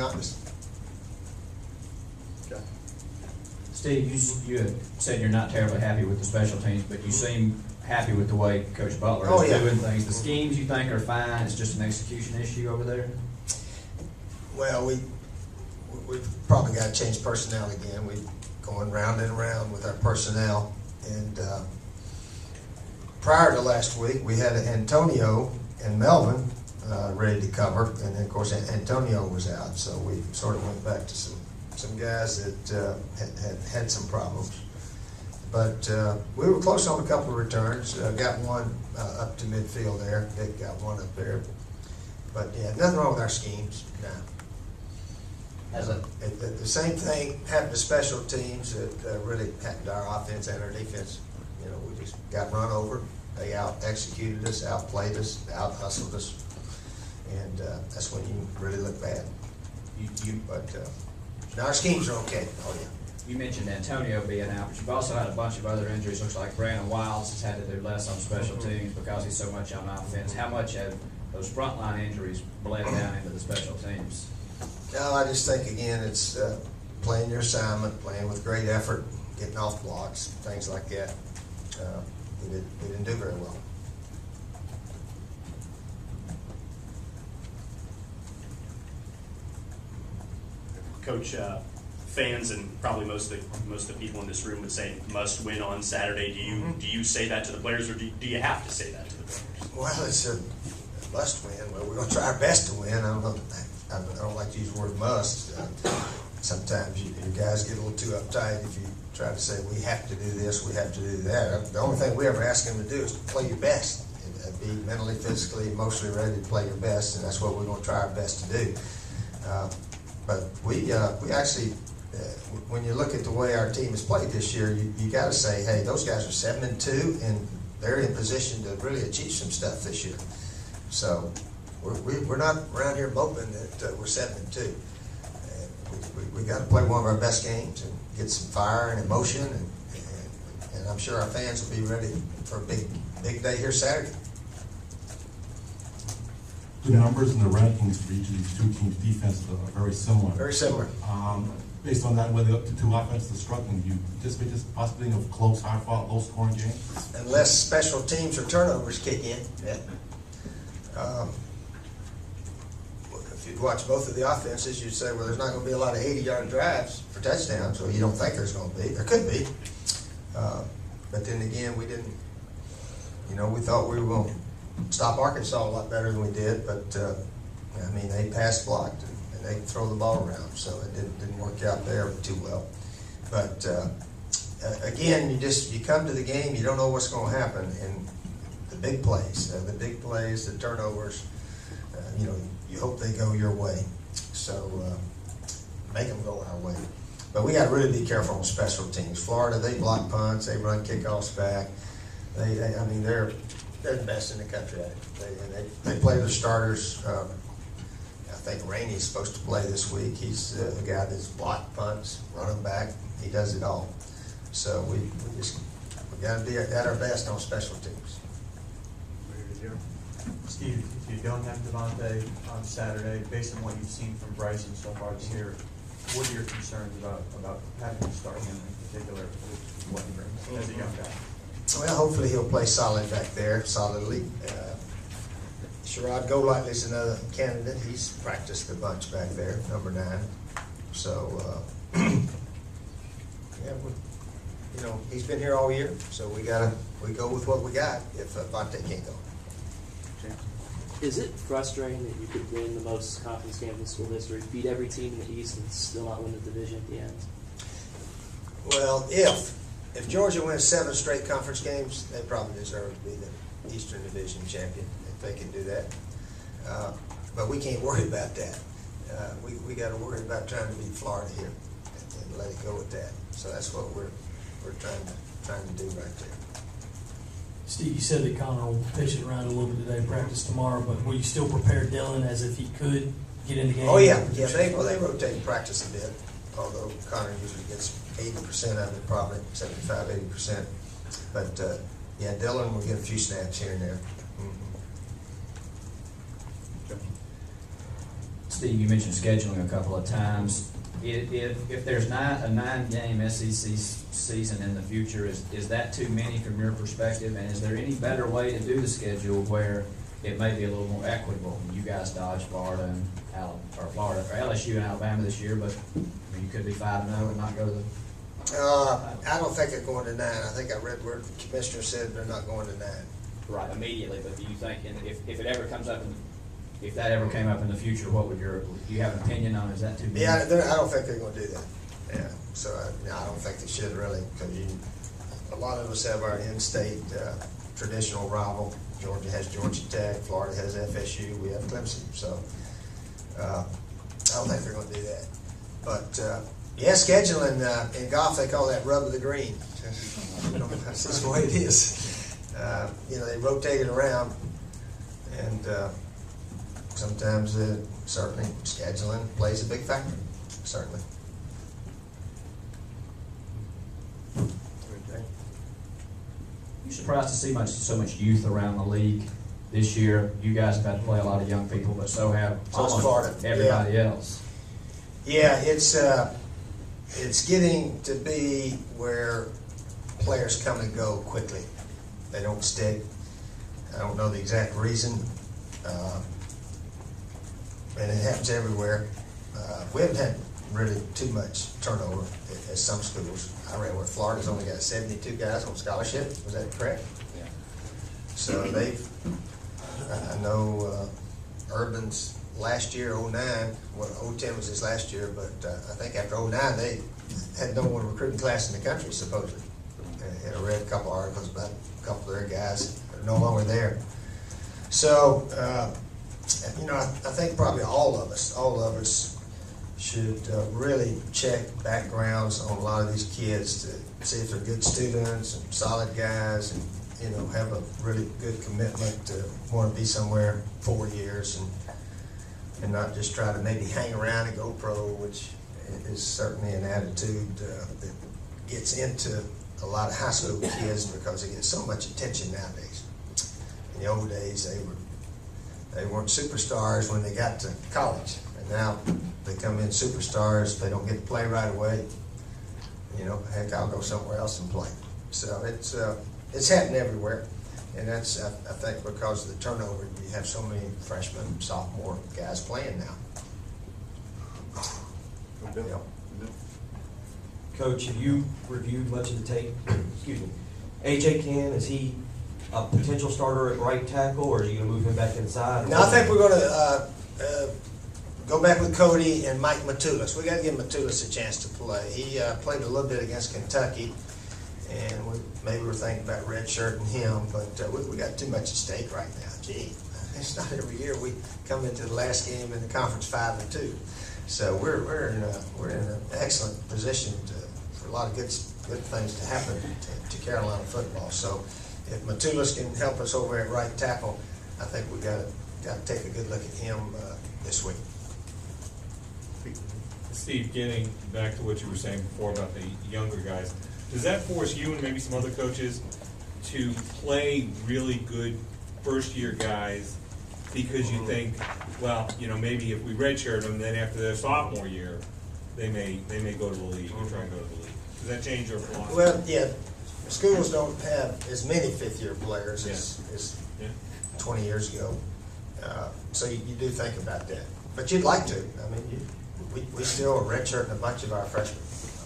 honest. Okay. Steve, you had said you're not terribly happy with the special teams, but you seem happy with the way Coach Butler is doing things. The schemes you think are fine, it's just an execution issue over there? Well, we've probably got to change personnel again. We're going round and round with our personnel. And prior to last week, we had Antonio and Melvin ready to cover, and then of course Antonio was out, so we sort of went back to some guys that had some problems. But we were close on a couple of returns. Got one up to midfield there. Dick got one up there. But yeah, nothing wrong with our schemes. No. The same thing happened to special teams that really happened to our offense and our defense. You know, we just got run over. They out-executed us, outplayed us, out-hustled us. And that's when you really look bad. But now our schemes are okay. Oh, yeah. You mentioned Antonio being out, but you've also had a bunch of other injuries. Looks like Brandon Wiles has had to do less on special teams because he's so much on offense. How much have those frontline injuries bled down into the special teams? No, I just think, again, it's playing your assignment, playing with great effort, getting off blocks, things like that. We didn't do very well. Coach, fans and probably most of the people in this room would say must win on Saturday. Do you say that to the players, or do you have to say that to the players? Well, it's a must win. Well, we're going to try our best to win. I don't like to use the word must. Sometimes your guys get a little too uptight if you try to say we have to do this, we have to do that. The only thing we ever ask them to do is to play your best, and be mentally, physically, emotionally ready to play your best, and that's what we're going to try our best to do. But we actually, when you look at the way our team has played this year, you got to say, hey, those guys are 7-2, and they're in position to really achieve some stuff this year. So we're not around here moping that we're 7-2. We got to play one of our best games and get some fire and emotion, and I'm sure our fans will be ready for a big day here Saturday. The numbers and the rankings for each of these two teams' defenses are very similar. Very similar. Based on that, whether the two offenses are struggling, do you anticipate this possibility of close, high-fought, low-scoring games? Unless special teams or turnovers kick in. Yeah. If you watch both of the offenses, you'd say, well, there's not going to be a lot of 80-yard drives for touchdowns, so you don't think there's going to be. There could be. But then again, we didn't, we thought we were going to stop Arkansas a lot better than we did, but I mean, they pass blocked and they throw the ball around, so it didn't work out there too well. But again, you come to the game, you don't know what's going to happen, and the big plays, the turnovers, you hope they go your way. So make them go our way. But we got to really be careful on special teams. Florida, they block punts, they run kickoffs back. They're the best in the country at it. They play their starters. I think Rainey's supposed to play this week. He's the guy that's blocked punts, running back. He does it all. So we got to be at our best on special teams. Steve, if you don't have Devontae on Saturday, based on what you've seen from Bryson so far this year, what are your concerns about having to start him in particular with what he brings as a young guy? Well, hopefully he'll play solid back there, solidly. Sherrod Golightly's another candidate. He's practiced a bunch back there, number 9. So, he's been here all year. So we go with what we got if Vontae can't go. Is it frustrating that you could win the most conference game in school history, beat every team in the East, and still not win the division at the end? Well, if Georgia wins 7 straight conference games, they probably deserve to be the Eastern Division champion if they can do that. But we can't worry about that. We got to worry about trying to beat Florida here and let it go with that. So that's what we're trying to do right there. Steve, you said that Connor will pitch it around a little bit today, practice tomorrow, but will you still prepare Dylan as if he could get in the game? Oh, yeah. They rotate practice a bit, although Connor usually gets 80% of it, probably 75, 80%. But, Dylan will get a few snaps here and there. Mm-hmm. Steve, you mentioned scheduling a couple of times. If there's a 9-game SEC season in the future, is that too many from your perspective? And is there any better way to do the schedule where it may be a little more equitable? You guys dodged Florida and LSU and Alabama this year, but I mean, you could be 5-0 and not go to the. I don't think they're going to 9. I think I read where the commissioner said they're not going to 9. Right, immediately, but do you think, if it ever comes up, if that ever came up in the future, what would do you have an opinion on, is that too big? Yeah, I don't think they're going to do that. Yeah, so I don't think they should really, because a lot of us have our in-state traditional rival. Georgia has Georgia Tech, Florida has FSU, we have Clemson. So I don't think they're going to do that. But yeah, scheduling in golf, they call that rub of the green. That's just the way it is. They rotate it around, and sometimes certainly scheduling plays a big factor, certainly. You surprised to see so much youth around the league this year? You guys have had to play a lot of young people, but so have almost Florida. everybody else. Yeah, it's getting to be where players come and go quickly. They don't stick. I don't know the exact reason, and it happens everywhere. We haven't had really too much turnover at some schools. I read where Florida's only got 72 guys on scholarship. Was that correct? Yeah. So I know Urban's last year, 09, well, 010 was his last year, but I think after 09, they had no one recruiting class in the country, supposedly. And I read a couple articles about a couple of their guys that are no longer there. So, I think probably all of us should really check backgrounds on a lot of these kids to see if they're good students and solid guys, and have a really good commitment to want to be somewhere 4 years and not just try to maybe hang around and go pro, which is certainly an attitude that gets into a lot of high school kids because they get so much attention nowadays. In the old days, they weren't superstars when they got to college, and now they come in superstars. They don't get to play right away. Heck, I'll go somewhere else and play. So it's happening everywhere, and that's I think because of the turnover. You have so many freshmen, sophomore guys playing now. Yeah. Coach, have you reviewed much of the tape? Excuse me. AJ Ken, is he a potential starter at right tackle, or are you going to move him back inside? Now I think we're going to go back with Cody and Mike Matulis. We got to give Matulis a chance to play. He played a little bit against Kentucky, and maybe we're thinking about redshirting him, but we got too much at stake right now. Gee, it's not every year we come into the last game in the conference 5-2. So we're in an excellent position for a lot of good things to happen to Carolina football. So if Matulis can help us over at right tackle, I think we got to take a good look at him this week. Steve, getting back to what you were saying before about the younger guys, does that force you and maybe some other coaches to play really good first-year guys because you think, well, maybe if we redshirt them, then after their sophomore year, they may go to the league or try and go to the league? Does that change your philosophy? Well, yeah, schools don't have as many fifth-year players as 20 years ago, so you do think about that. But you'd like to. I mean, we still are redshirting a bunch of our freshmen,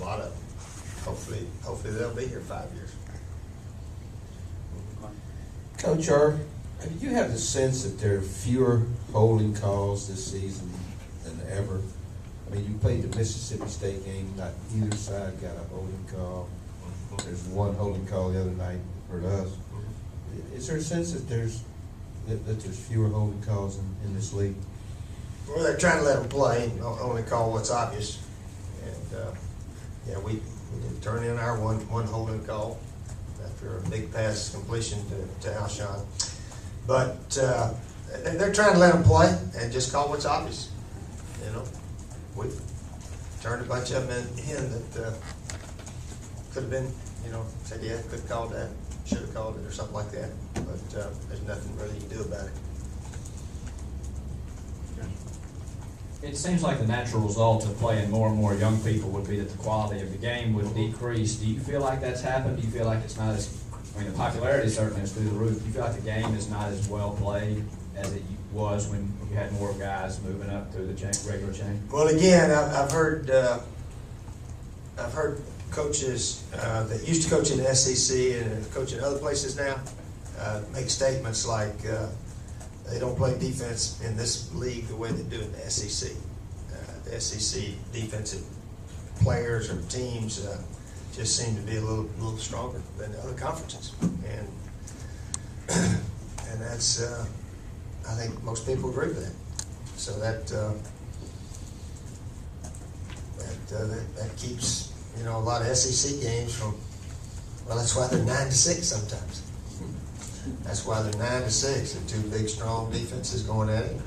a lot of them. Hopefully they'll be here 5 years. Coach, do you have the sense that there are fewer holding calls this season than ever? I mean, you played the Mississippi State game, not either side got a holding call. There's one holding call the other night for us. Is there a sense that there's fewer holding calls in this league? Well, they're trying to let them play, only call what's obvious. And we did turn in our one holding call after a big pass completion to Alshon. But they're trying to let them play and just call what's obvious. We've turned a bunch of them in that could have been, said, yeah, could have called that, should have called it, or something like that. But there's nothing really you can do about it. It seems like the natural result of playing more and more young people would be that the quality of the game would decrease. Do you feel like that's happened? Do you feel like it's not as, I mean, the popularity certainly is through the roof. Do you feel like the game is not as well played as it was when you had more guys moving up through the chain, regular chain? Well, again, I've heard coaches that used to coach in the SEC and coach in other places now make statements like they don't play defense in this league the way they do in the SEC. The SEC defensive players or teams just seem to be a little stronger than the other conferences, and that's I think most people agree with that. So that keeps a lot of SEC games from. Well, that's why they're 9-6 sometimes. That's why they're 9-6. They're two big, strong defenses going at it.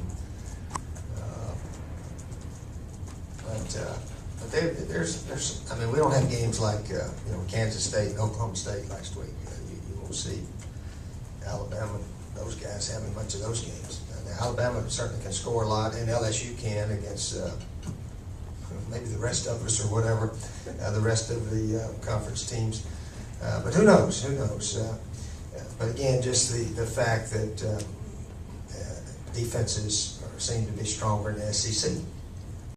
But there's. I mean, we don't have games like Kansas State and Oklahoma State last week. You won't see Alabama, those guys having much of those games. Alabama certainly can score a lot, and LSU can against maybe the rest of us or whatever, the rest of the conference teams. But who knows? Who knows? But again, just the fact that defenses seem to be stronger in the SEC.